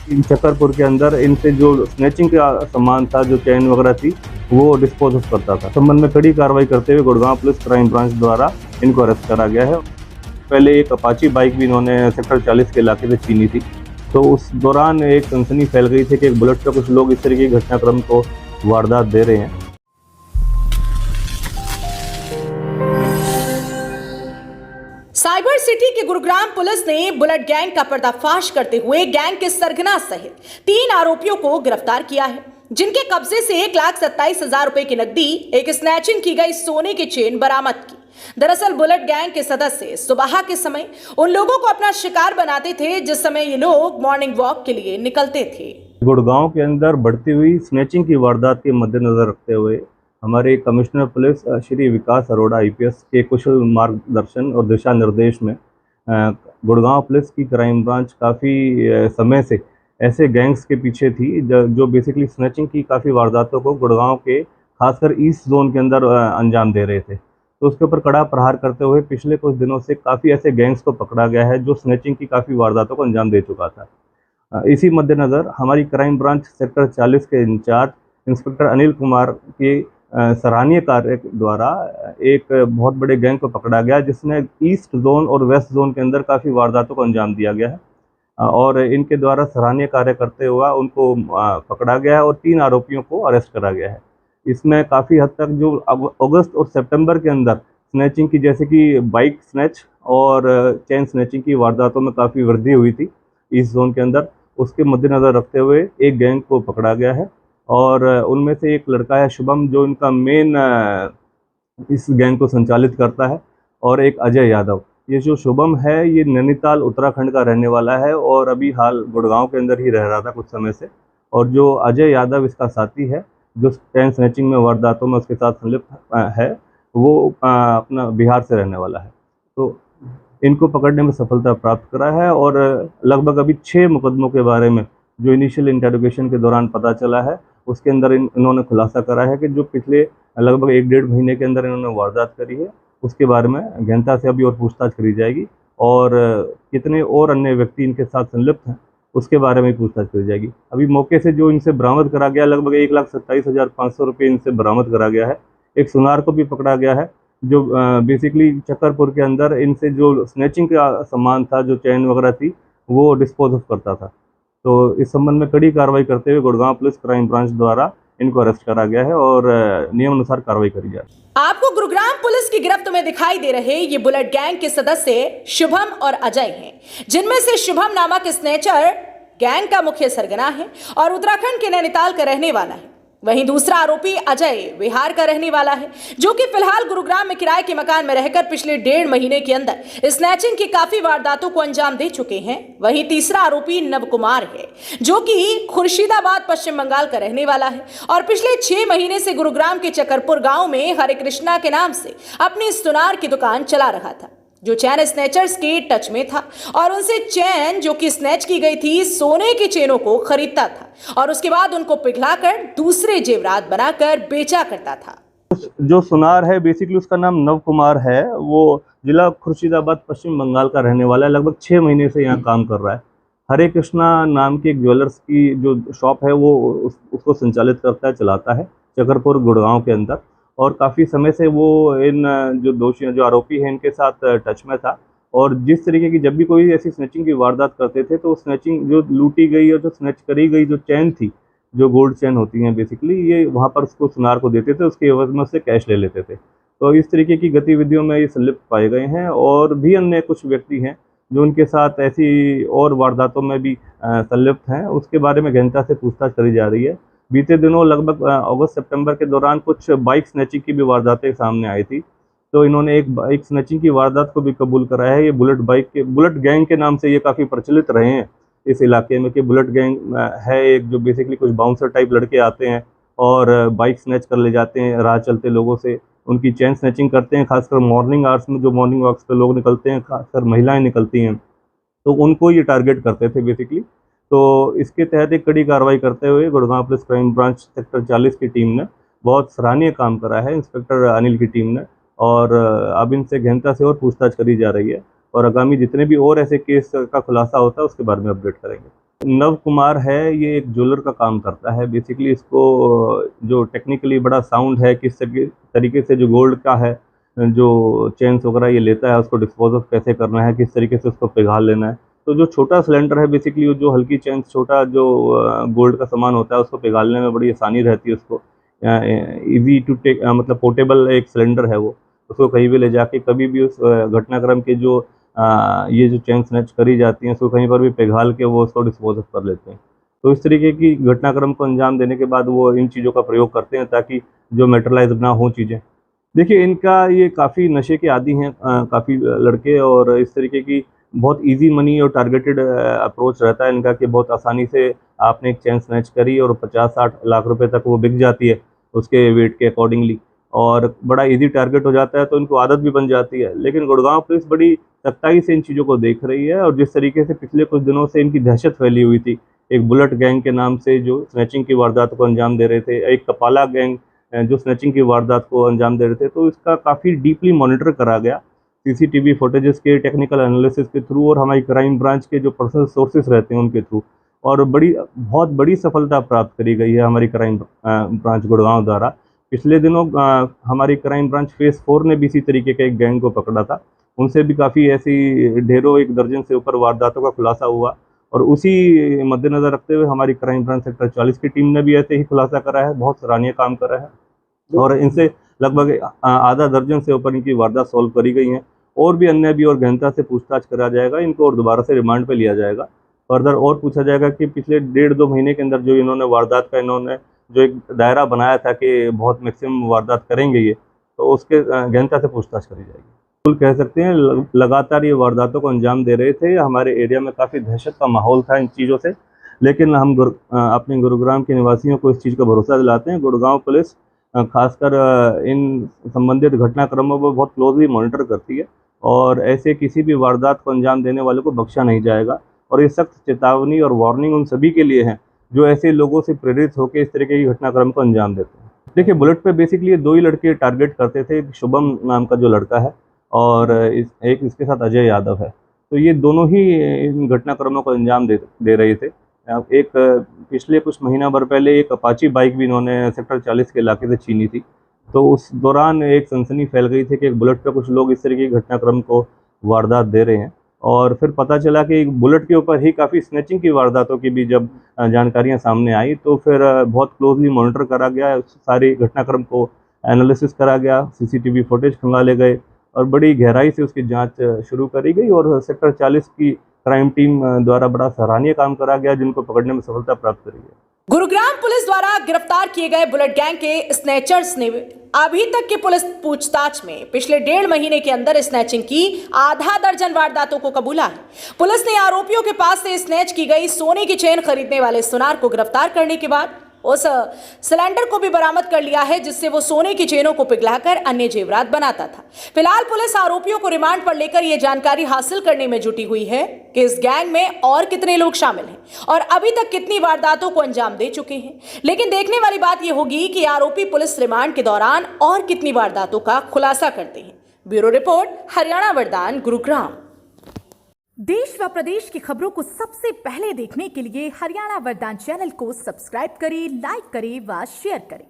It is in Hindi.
इन चकरपुर के अंदर इनसे जो स्नैचिंग का सामान था, जो चैन वगैरह थी, वो डिस्पोज ऑफ करता था। संबंध में कड़ी कार्रवाई करते हुए गुड़गांव पुलिस क्राइम ब्रांच द्वारा इनको अरेस्ट करा गया है। पहले एक अपाची बाइक भी इन्होंने सेक्टर 40 के इलाके से छीनी थी, तो उस दौरान एक सनसनी फैल गई थी कि एक बुलेट पे कुछ लोग इस तरीके के घटनाक्रम को वारदात दे रहे हैं। साइबर सिटी के गुरुग्राम पुलिस ने बुलेट गैंग का पर्दाफाश करते हुए गैंग के सरगना सहित 3 आरोपियों को गिरफ्तार किया है, जिनके कब्जे से 1,27,000 रुपए की नकदी, एक स्नैचिंग की गई सोने की चेन बरामद की। दरअसल बुलेट गैंग के सदस्य सुबह के समय उन लोगों को अपना शिकार बनाते थे, जिस समय ये लोग मॉर्निंग वॉक के लिए निकलते थे। गुड़गांव के अंदर बढ़ती हुई स्नैचिंग की वारदात के मद्देनजर रखते हुए हमारे कमिश्नर पुलिस श्री विकास अरोड़ा IPS के कुशल मार्गदर्शन और दिशा निर्देश में गुड़गांव पुलिस की क्राइम ब्रांच काफ़ी समय से ऐसे गैंग्स के पीछे थी जो बेसिकली स्नैचिंग की काफ़ी वारदातों को गुड़गांव के खासकर ईस्ट जोन के अंदर अंजाम दे रहे थे। तो उसके ऊपर कड़ा प्रहार करते हुए पिछले कुछ दिनों से काफ़ी ऐसे गैंग्स को पकड़ा गया है जो स्नैचिंग की काफ़ी वारदातों को अंजाम दे चुका था। इसी मद्देनज़र हमारी क्राइम ब्रांच सेक्टर 40 के इंचार्ज इंस्पेक्टर अनिल कुमार के सराहनीय कार्य द्वारा एक बहुत बड़े गैंग को पकड़ा गया, जिसने ईस्ट जोन और वेस्ट जोन के अंदर काफ़ी वारदातों को अंजाम दिया गया है और इनके द्वारा सराहनीय कार्य करते हुआ उनको पकड़ा गया है और 3 आरोपियों को अरेस्ट करा गया है। इसमें काफ़ी हद तक जो अगस्त और सितंबर के अंदर स्नैचिंग की, जैसे कि बाइक स्नैच और चेन स्नैचिंग की वारदातों में काफ़ी वृद्धि हुई थी ईस्ट जोन के अंदर, उसके मद्देनज़र रखते हुए एक गैंग को पकड़ा गया है और उनमें से एक लड़का है शुभम, जो इनका मेन इस गैंग को संचालित करता है, और एक अजय यादव। ये जो शुभम है ये नैनीताल उत्तराखंड का रहने वाला है और अभी हाल गुड़गांव के अंदर ही रह रहा था कुछ समय से, और जो अजय यादव इसका साथी है जो चैन स्नैचिंग में वारदातों में उसके साथ संलिप्त है, वो अपना बिहार से रहने वाला है। तो इनको पकड़ने में सफलता प्राप्त करा है और लगभग अभी 6 मुकदमों के बारे में जो इनिशियल इंटेरोगेशन के दौरान पता चला है, उसके अंदर इन्होंने खुलासा करा है कि जो पिछले लगभग 1-1.5 महीने के अंदर इन्होंने वारदात करी है, उसके बारे में गहनता से अभी और पूछताछ करी जाएगी और कितने और अन्य व्यक्ति इनके साथ संलिप्त हैं उसके बारे में पूछताछ करी जाएगी। अभी मौके से जो इनसे बरामद करा गया लगभग 1,27,500 रुपये इनसे बरामद करा गया है। एक सुनार को भी पकड़ा गया है जो बेसिकली चकरपुर के अंदर इनसे जो स्नैचिंग का सामान था, जो चैन वगैरह थी, वो डिस्पोज ऑफ करता था। तो इस संबंध में कड़ी कार्रवाई करते हुए गुड़गांव पुलिस क्राइम ब्रांच द्वारा इनको अरेस्ट करा गया है और नियम अनुसार कार्रवाई करी जाए। आपको गुरुग्राम पुलिस की गिरफ्त में दिखाई दे रहे ये बुलेट गैंग के सदस्य शुभम और अजय हैं, जिनमें से शुभम नामक स्नेचर गैंग का मुख्य सरगना है और उत्तराखंड के नैनीताल का रहने वाला है। वहीं दूसरा आरोपी अजय बिहार का रहने वाला है, जो कि फिलहाल गुरुग्राम में किराए के मकान में रहकर पिछले 1.5 महीने के अंदर स्नैचिंग की काफी वारदातों को अंजाम दे चुके हैं। वहीं तीसरा आरोपी नव कुमार है, जो कि खुर्शीदाबाद पश्चिम बंगाल का रहने वाला है और पिछले 6 महीने से गुरुग्राम के चकरपुर गांव में हरे कृष्णा के नाम से अपनी सुनार की दुकान चला रहा था, जो चैन स्नैचर्स के टच में था और उनसे चैन जो कि स्नैच की गई थी सोने की चेनों को खरीदता था और उसके बाद उनको पिघलाकर दूसरे जेवरात बनाकर बेचा करता था। जो सुनार है बेसिकली उसका नाम नव कुमार है, वो जिला खुर्शीदाबाद पश्चिम बंगाल का रहने वाला है, लगभग 6 महीने से यहाँ काम कर रहा है। हरे कृष्णा नाम की एक ज्वेलर्स की जो शॉप है वो उसको संचालित करता है, चलाता है चकरपुर गुड़गांव के अंदर, और काफ़ी समय से वो इन जो दोषी जो आरोपी हैं इनके साथ टच में था और जिस तरीके की जब भी कोई ऐसी स्नैचिंग की वारदात करते थे तो स्नैचिंग जो लूटी गई और जो स्नैच करी गई जो चैन थी, जो गोल्ड चैन होती हैं बेसिकली, ये वहाँ पर उसको सुनार को देते थे, उसके एवज में उससे कैश ले लेते थे। तो इस तरीके की गतिविधियों में ये संलिप्त पाए गए हैं और भी अन्य कुछ व्यक्ति हैं जो उनके साथ ऐसी और वारदातों में भी संलिप्त हैं, उसके बारे में गहनता से पूछताछ करी जा रही है। बीते दिनों लगभग अगस्त सितंबर के दौरान कुछ बाइक स्नैचिंग की भी वारदातें सामने आई थी, तो इन्होंने एक बाइक स्नैचिंग की वारदात को भी कबूल करा है। ये बुलेट गैंग के नाम से ये काफ़ी प्रचलित रहे हैं इस इलाके में कि बुलेट गैंग है एक, जो बेसिकली कुछ बाउंसर टाइप लड़के आते हैं और बाइक स्नैच कर ले जाते हैं राह चलते लोगों से, उनकी चैन स्नैचिंग करते हैं, खासकर मॉर्निंग आवर्स में जो मॉर्निंग वॉक्स पे लोग निकलते हैं, खासकर महिलाएं निकलती हैं, तो उनको ये टारगेट करते थे बेसिकली। तो इसके तहत एक कड़ी कार्रवाई करते हुए Gurgaon police crime branch sector 40 की टीम ने बहुत सराहनीय काम करा है, इंस्पेक्टर अनिल की टीम ने, और अब इनसे गहनता से और पूछताछ करी जा रही है और आगामी जितने भी और ऐसे केस का खुलासा होता है उसके बारे में अपडेट करेंगे। नव कुमार है, ये एक ज्वेलर का काम करता है। बेसिकली इसको जो टेक्निकली बड़ा साउंड है, किस तरीके से जो गोल्ड का है, जो चेन्स वगैरह ये लेता है, उसको डिस्पोज ऑफ कैसे करना है, किस तरीके से उसको पिघाल लेना है। तो जो छोटा सिलेंडर है, बेसिकली जो हल्की चेन्स, छोटा जो गोल्ड का सामान होता है, उसको पिघालने में बड़ी आसानी रहती है उसको। ईजी टू टेक, मतलब पोर्टेबल एक सिलेंडर है वो। उसको कहीं भी ले जाके कभी भी उस घटनाक्रम के जो ये जो चेन स्नैच करी जाती हैं, उसको कहीं पर भी पिघाल के वो उसको डिस्पोज ऑफ कर लेते हैं। तो इस तरीके की घटनाक्रम को अंजाम देने के बाद वो इन चीज़ों का प्रयोग करते हैं ताकि जो मेटलाइज ना हो चीज़ें। देखिए, इनका ये काफ़ी नशे के आदी हैं काफ़ी लड़के, और इस तरीके की बहुत ईज़ी मनी और टारगेटेड अप्रोच रहता है इनका कि बहुत आसानी से आपने एक चेन स्नैच करी और 50-60 लाख रुपए तक वो बिक जाती है उसके वेट के अकॉर्डिंगली, और बड़ा ईज़ी टारगेट हो जाता है, तो इनको आदत भी बन जाती है। लेकिन गुड़गांव पुलिस बड़ी सख्ताई से इन चीज़ों को देख रही है, और जिस तरीके से पिछले कुछ दिनों से इनकी दहशत फैली हुई थी, एक बुलेट गैंग के नाम से जो स्नैचिंग की वारदात को अंजाम दे रहे थे, एक कपाला गैंग जो स्नैचिंग की वारदात को अंजाम दे रहे थे, तो इसका काफ़ी डीपली मॉनिटर करा गया सीसीटीवी फुटेजेस के टेक्निकल एनालिसिस के थ्रू, और हमारी क्राइम ब्रांच के जो पर्सनल सोर्सेस रहते हैं उनके थ्रू, और बहुत बड़ी सफलता प्राप्त करी गई है हमारी क्राइम ब्रांच गुड़गांव द्वारा। पिछले दिनों हमारी क्राइम ब्रांच फेज़ 4 ने भी इसी तरीके के एक गैंग को पकड़ा था। उनसे भी काफ़ी ऐसी ढेरों, 1 दर्जन से ऊपर वारदातों का खुलासा हुआ, और उसी मद्देनज़र रखते हुए हमारी क्राइम ब्रांच सेक्टर 40 की टीम ने भी ऐसे ही खुलासा करा है, बहुत सराहनीय काम करा है, और इनसे लगभग आधा दर्जन से ऊपर इनकी वारदात सॉल्व करी गई हैं। और भी अन्य भी और गहनता से पूछताछ करा जाएगा इनको, और दोबारा से रिमांड पे लिया जाएगा। फर्दर और पूछा जाएगा कि पिछले 1.5-2 महीने के अंदर जो इन्होंने वारदात का जो एक दायरा बनाया था कि बहुत मैक्सिमम वारदात करेंगे ये, तो उसके गहनता से पूछताछ करी जाएगी। बिल्कुल कह सकते हैं लगातार ये वारदातों को अंजाम दे रहे थे। हमारे एरिया में काफ़ी दहशत का माहौल था इन चीज़ों से, लेकिन हम अपने गुरुग्राम के निवासियों को इस चीज़ का भरोसा दिलाते हैं। गुड़गांव पुलिस खासकर इन संबंधित घटनाक्रमों को बहुत क्लोजली मॉनिटर करती है, और ऐसे किसी भी वारदात को अंजाम देने वाले को बख्शा नहीं जाएगा। और ये सख्त चेतावनी और वार्निंग उन सभी के लिए है जो ऐसे लोगों से प्रेरित होकर इस तरीके की घटनाक्रम को अंजाम देते हैं। देखिए, बुलेट पे बेसिकली 2 ही लड़के टारगेट करते थे, एक शुभम नाम का जो लड़का है, और एक इसके साथ अजय यादव है। तो ये दोनों ही इन घटनाक्रमों को अंजाम दे रहे थे। एक पिछले कुछ महीना भर पहले एक अपाची बाइक भी इन्होंने सेक्टर 40 के इलाके से छीनी थी। तो उस दौरान एक सनसनी फैल गई थी कि एक बुलेट पे कुछ लोग इस तरीके की घटनाक्रम को वारदात दे रहे हैं, और फिर पता चला कि एक बुलेट के ऊपर ही काफ़ी स्नैचिंग की वारदातों की भी जब जानकारियां सामने आई, तो फिर बहुत क्लोजली मॉनिटर करा गया, सारी घटनाक्रम को एनालिसिस करा गया, सीसीटीवी फुटेज खंगाले गए, और बड़ी गहराई से उसकी जांच शुरू करी गई, और सेक्टर 40 की क्राइम टीम द्वारा बड़ा सराहनीय काम करा गया, जिनको पकड़ने में सफलता प्राप्त करी गई। गुरुग्राम पुलिस द्वारा गिरफ्तार किए गए बुलेट गैंग के स्नैचर्स ने अभी तक की पुलिस पूछताछ में पिछले 1.5 महीने के अंदर स्नैचिंग की आधा दर्जन वारदातों को कबूला है। पुलिस ने आरोपियों के पास से स्नैच की गई सोने की चेन खरीदने वाले सुनार को गिरफ्तार करने के बाद उस सिलेंडर को भी बरामद कर लिया है, जिससे वो सोने की चेनों को पिघलाकर अन्य जेवरात बनाता था। फिलहाल पुलिस आरोपियों को रिमांड पर लेकर यह जानकारी हासिल करने में जुटी हुई है कि इस गैंग में और कितने लोग शामिल हैं और अभी तक कितनी वारदातों को अंजाम दे चुके हैं। लेकिन देखने वाली बात यह होगी कि आरोपी पुलिस रिमांड के दौरान और कितनी वारदातों का खुलासा करते हैं। ब्यूरो रिपोर्ट, हरियाणा वरदान, गुरुग्राम। देश व प्रदेश की खबरों को सबसे पहले देखने के लिए हरियाणा वरदान चैनल को सब्सक्राइब करें, लाइक करें व शेयर करें।